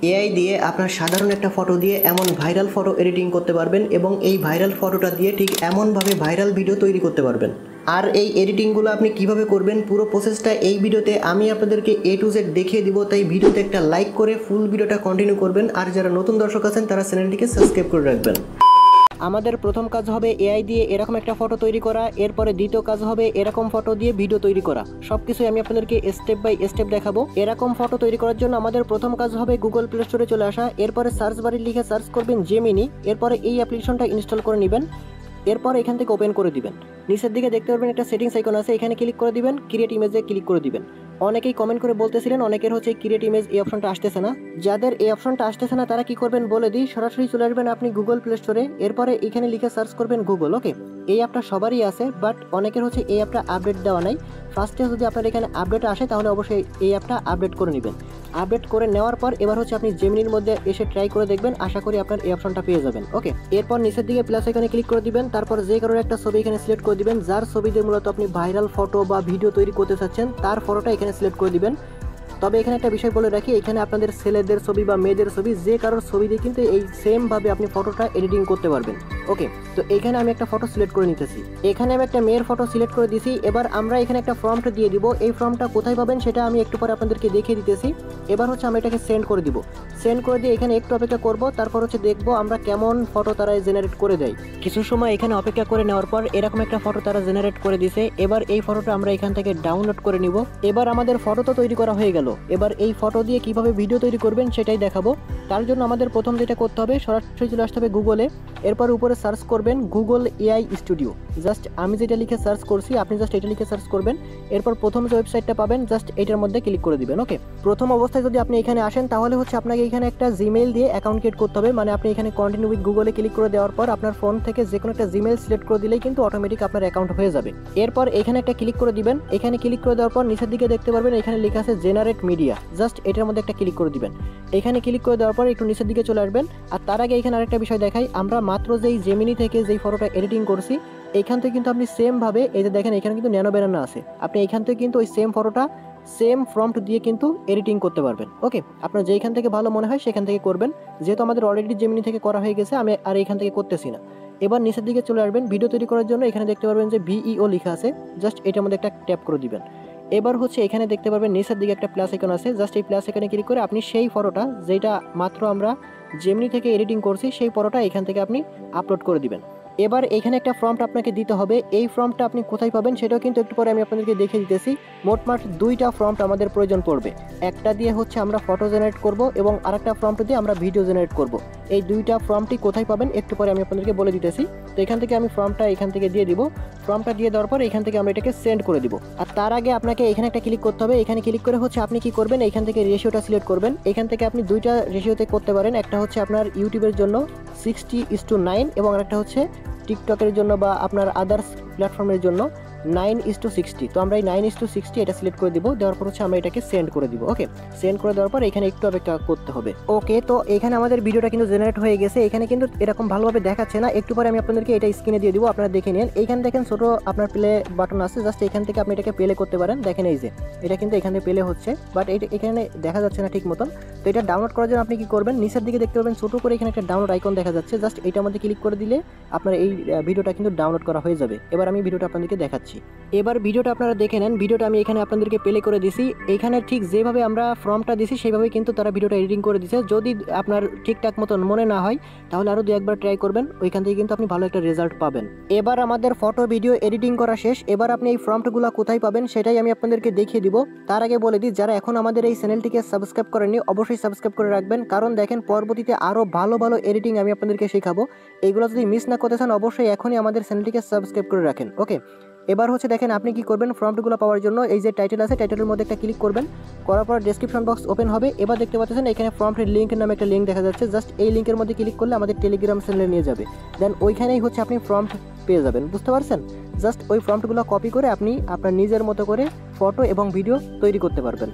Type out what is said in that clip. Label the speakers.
Speaker 1: AI দিয়ে আপনার সাধারণ একটা ফটো দিয়ে এমন ভাইরাল ফটো এডিটিং করতে পারবেন এবং এই ভাইরাল ফটোটা দিয়ে ঠিক এমনভাবে ভাইরাল ভিডিও তৈরি করতে পারবেন। আর এই এডিটিংগুলো আপনি কিভাবে করবেন পুরো প্রসেসটা এই ভিডিওতে আমি আপনাদেরকে A to Z দেখিয়ে দিব। তাই ভিডিওতে একটা লাইক করে ফুল ভিডিওটা কন্টিনিউ করবেন, আর যারা নতুন দর্শক আছেন তারা চ্যানেলটিকে সাবস্ক্রাইব করে রাখবেন। আমাদের প্রথম কাজ হবে এআই দিয়ে এরকম একটা ফটো তৈরি করা, এরপরে দ্বিতীয় কাজ হবে এরকম ফটো দিয়ে ভিডিও তৈরি করা। সবকিছুই আমি আপনাদেরকে স্টেপ বাই স্টেপ দেখাবো। এরকম ফটো তৈরি করার জন্য আমাদের প্রথম কাজ হবে গুগল প্লে স্টোরে চলে আসা, এরপরে সার্চ বারে লিখে সার্চ করবেন জেমিনি, এরপরে এই অ্যাপ্লিকেশনটা ইনস্টল করে নেবেন। এরপর এখান থেকে ওপেন করে দিবেন। নিচের দিকে দেখতে পারবেন একটা সেটিংস আইকন আছে, এখানে ক্লিক করে দিবেন, ক্রিয়েট ইমেজে ক্লিক করে দিবেন। অনেকেই কমেন্ট করে বলতেছিলেন অনেকের হচ্ছে ক্রিয়েট ইমেজ এই অপশনটা আসতেছে না। যাদের এই অপশনটা আসতেছে না তারা কি করবেন বলে দিই, সরাসরি চলে আসবেন আপনি গুগল প্লে স্টোরে, এরপরে এখানে লিখে সার্চ করবেন গুগল। ওকে, এই অ্যাপটা সবারই আছে, বাট অনেকের হচ্ছে এই অ্যাপটা আপডেট দেওয়া নাই। ফার্স্টে যদি আপনার এখানে আপডেট আসে তাহলে অবশ্যই এই অ্যাপটা আপডেট করে নেবেন। আপডেট করে নেওয়ার পর এবার হচ্ছে আপনি জেমিনির মধ্যে এসে ট্রাই করে দেখবেন, আশা করি আপনার এই অপশনটা পেয়ে যাবেন। ওকে, এরপর নিচের দিকে প্লাস এখানে ক্লিক করে দিবেন, তারপর যে কারোর একটা ছবি এখানে সিলেক্ট করে দিবেন, যার ছবি দিয়ে মূলত আপনি ভাইরাল ফটো বা ভিডিও তৈরি করতে চাচ্ছেন তার ফটোটা এখানে সিলেক্ট করে দিবেন। তবে এখানে একটা বিষয় বলে রাখি, এখানে আপনাদের ছেলেদের ছবি বা মেয়েদের ছবি যে কারোর ছবি দিয়ে কিন্তু এই সেম ভাবে আপনি ফটোটা এডিটিং করতে পারবেন। ওকে, তো এখানে আমি একটা ফটো সিলেক্ট করে নিতেছি, এখানে আমি একটা মেয়ের ফটো সিলেক্ট করে দিয়েছি। এবার আমরা এখানে একটা ফর্মটা দিয়ে দিব, এই ফর্মটা কোথায় পাবেন সেটা আমি একটু পরে আপনাদেরকে দেখিয়ে দিতেছি। এবার হচ্ছে আমি এটাকে সেন্ড করে দিব, সেন্ড করে দিয়ে এখানে একটু অপেক্ষা করব, তারপর হচ্ছে দেখবো আমরা কেমন ফটো তারা জেনারেট করে দেয়। কিছু সময় এখানে অপেক্ষা করে নেওয়ার পর এরকম একটা ফটো তারা জেনারেট করে দিছে। এবার এই ফটোটা আমরা এখান থেকে ডাউনলোড করে নিব। এবার আমাদের ফটো তো তৈরি করা হয়ে গেল, এবার এই ফটো দিয়ে কিভাবে ভিডিও তৈরি করবেন সেটাই দেখাবো। তার জন্য আমাদের প্রথম যেটা করতে হবে, সরাসরি চলে আসতে হবে গুগলে, এরপর উপরে সার্চ করবেন গুগল এআই স্টুডিও। জাস্ট আমি যেটা লিখে সার্চ করছি আপনি জাস্ট এটা লিখে সার্চ করবেন, এরপর প্রথম যে ওয়েবসাইটটা পাবেন জাস্ট এটার মধ্যে ক্লিক করে দিবেন। ওকে, প্রথম অবস্থায় যদি আপনি এখানে আসেন তাহলে হচ্ছে আপনাকে এখানে একটা জিমেইল দিয়ে অ্যাকাউন্ট ক্রিয়েট করতে হবে। মানে আপনি এখানে কন্টিনিউ উইথ গুগলে ক্লিক করে দেওয়ার পর আপনার ফোন থেকে যে কোনো একটা জিমেইল সিলেক্ট করে দিলেই কিন্তু অটোমেটিক আপনার অ্যাকাউন্ট হয়ে যাবে। এরপর এখানে একটা ক্লিক করে দিবেন, এখানে ক্লিক করে দেওয়ার পর নিচের দিকে দেখতে পারবেন এখানে লেখা আছে জেনারেট মিডিয়া, জাস্ট এটার মধ্যে একটা ক্লিক করে দিবেন। এখানে ক্লিক করে দেওয়ার পর একটু নিচের দিকে চলে আসবেন। আর তার আগে এখানে আরেকটা বিষয় দেখাই, আমরা মাত্র যেই জেমিনি থেকে যেই ফটোটা এডিটিং করছি এইখান থেকে কিন্তু আপনি সেম ভাবে এই যে দেখেন এখানে কিন্তু ন্যানো ব্যানানা আছে, আপনি এইখান থেকে কিন্তু ওই সেম ফটোটা সেম প্রম্পট দিয়ে কিন্তু এডিটিং করতে পারবেন। ওকে, আপনার যেইখান থেকে ভালো মনে হয় সেখান থেকে করবেন, যেহেতু আমাদের অলরেডি জেমিনি থেকে করা হয়ে গেছে আমি আর এইখান থেকে করতেছি না। এবার নিচের দিকে চলে আসবেন, ভিডিও তৈরি করার জন্য এখানে দেখতে পারবেন যে ভিইও লেখা আছে, জাস্ট এটার মধ্যে একটা ট্যাপ করে দিবেন। এবার হচ্ছে এখানে দেখতে পারবেন নিচের দিকে একটা প্লাস আইকন আছে, জাস্ট এই প্লাস আইকনে ক্লিক করে আপনি সেই ফটোটা যেটা মাত্র আমরা জেমিনি থেকে এডিটিং করছি সেই ফটোটা এখান থেকে আপনি আপলোড করে দিবেন। এবার এখানে একটা ফর্মটা আপনাকে দিতে হবে, এই ফর্মটা আপনি কোথায় পাবেন সেটাও কিন্তু একটু পরে আমি আপনাদেরকে দেখিয়ে দিতেছি। মোটমাট দুইটা ফর্মটা আমাদের প্রয়োজন পড়বে, একটা দিয়ে হচ্ছে আমরা ফটো জেনারেট করব এবং আরেকটা ফর্মটা দিয়ে আমরা ভিডিও জেনারেট করব। এই দুইটা ফর্মটি কোথায় পাবেন একটু পরে আমি আপনাদেরকে বলে দিতেছি। তো এখান থেকে আমি ফর্মটা এখান থেকে দিয়ে দিব, ফর্মটা দিয়ে দেওয়ার পর এখান থেকে আমরা এটাকে সেন্ড করে দিব। আর তার আগে আপনাকে এখানে একটা ক্লিক করতে হবে, এখানে ক্লিক করে হচ্ছে আপনি কি করবেন এখান থেকে রেশিওটা সিলেক্ট করবেন। এখান থেকে আপনি দুইটা রেশিওতে করতে পারেন, একটা হচ্ছে আপনার ইউটিউবের জন্য 60:9 এবং আরেকটা হচ্ছে টিকটকের জন্য বা আপনার আদার্স প্ল্যাটফর্মের জন্য 9:60। তো আমরা এই 9:60 এটা সিলেক্ট করে দিব, দেওয়ার পর হচ্ছে আমরা এটাকে সেন্ড করে দিব। ওকে, সেন্ড করে দেওয়ার পর এখানে একটু অপেক্ষা করতে হবে। ওকে, তো এখানে আমাদের ভিডিওটা কিন্তু জেনারেট হয়ে গেছে, এখানে কিন্তু এরকম ভালোভাবে দেখাচ্ছে না, একটু পরে আমি আপনাদেরকে এটা স্ক্রিনে দিয়ে দিব, আপনারা দেখে নিন। এইখানে দেখেন ছোট আপনার প্লে বাটন আছে, জাস্ট এখান থেকে আপনি এটাকে প্লে করতে পারেন। দেখেন এই যে এটা কিন্তু এখানে প্লে হচ্ছে, বাট এটা এখানে দেখা যাচ্ছে না ঠিক মতন। তো এটা ডাউনলোড করার জন্য আপনি কি করবেন, নিচের দিকে দেখতে পাবেন ছোট করে এখানে একটা ডাউনলোড আইকন দেখা যাচ্ছে, জাস্ট এটার মধ্যে ক্লিক করে দিলে আপনার এই ভিডিওটা কিন্তু ডাউনলোড করা হয়ে যাবে। এবার আমি ভিডিওটা আপনাদেরকে দেখাচ্ছি। এবার ভিডিওটা আপনারা দেখে নেন, ভিডিওটা আমি এখানে আপনাদেরকে প্লে করে দিছি। এখানে ঠিক যেভাবে আমরা ফর্মটা দিছি সেইভাবে কিন্তু তারা ভিডিওটা এডিটিং করে দিছে। যদি আপনার ঠিকঠাক মতন মনে না হয় তাহলে আরও দু একবার ট্রাই করবেন, ওইখান থেকে কিন্তু আপনি ভালো একটা রেজাল্ট পাবেন। এবার আমাদের ফটো ভিডিও এডিটিং করা শেষ, এবার আপনি এই ফর্মগুলো কোথায় পাবেন সেটাই আমি আপনাদেরকে দেখিয়ে দিব। তার আগে বলে দিই, যারা এখন আমাদের এই চ্যানেলটিকে সাবস্ক্রাইব করেননি অবশ্যই সাবস্ক্রাইব করে রাখবেন, কারণ দেখেন পরবর্তীতে আরও ভালো ভালো এডিটিং আমি আপনাদেরকে শেখাবো। এইগুলো যদি মিস না করতে চান অবশ্যই এখনই আমাদের চ্যানেলটিকে সাবস্ক্রাইব করে রাখেন। ওকে, এবার হচ্ছে দেখেন আপনি কি করবেন, ফর্মগুলো পাওয়ার জন্য এই যে টাইটেল আছে টাইটেলের মধ্যে একটা ক্লিক করবেন, করার পর ডেসক্রিপশন বক্স ওপেন হবে। এবার দেখতে পাচ্ছেন এখানে ফর্মের লিঙ্কের নামে একটা লিঙ্ক দেখা যাচ্ছে, জাস্ট এই লিঙ্কের মধ্যে ক্লিক করলে আমাদের টেলিগ্রাম চ্যানেলে নিয়ে যাবে, দেন ওইখানেই হচ্ছে আপনি ফর্ম পেয়ে যাবেন। বুঝতে পারছেন, জাস্ট ওই ফর্মগুলো কপি করে আপনি আপনার নিজের মতো করে ফটো এবং ভিডিও তৈরি করতে পারবেন।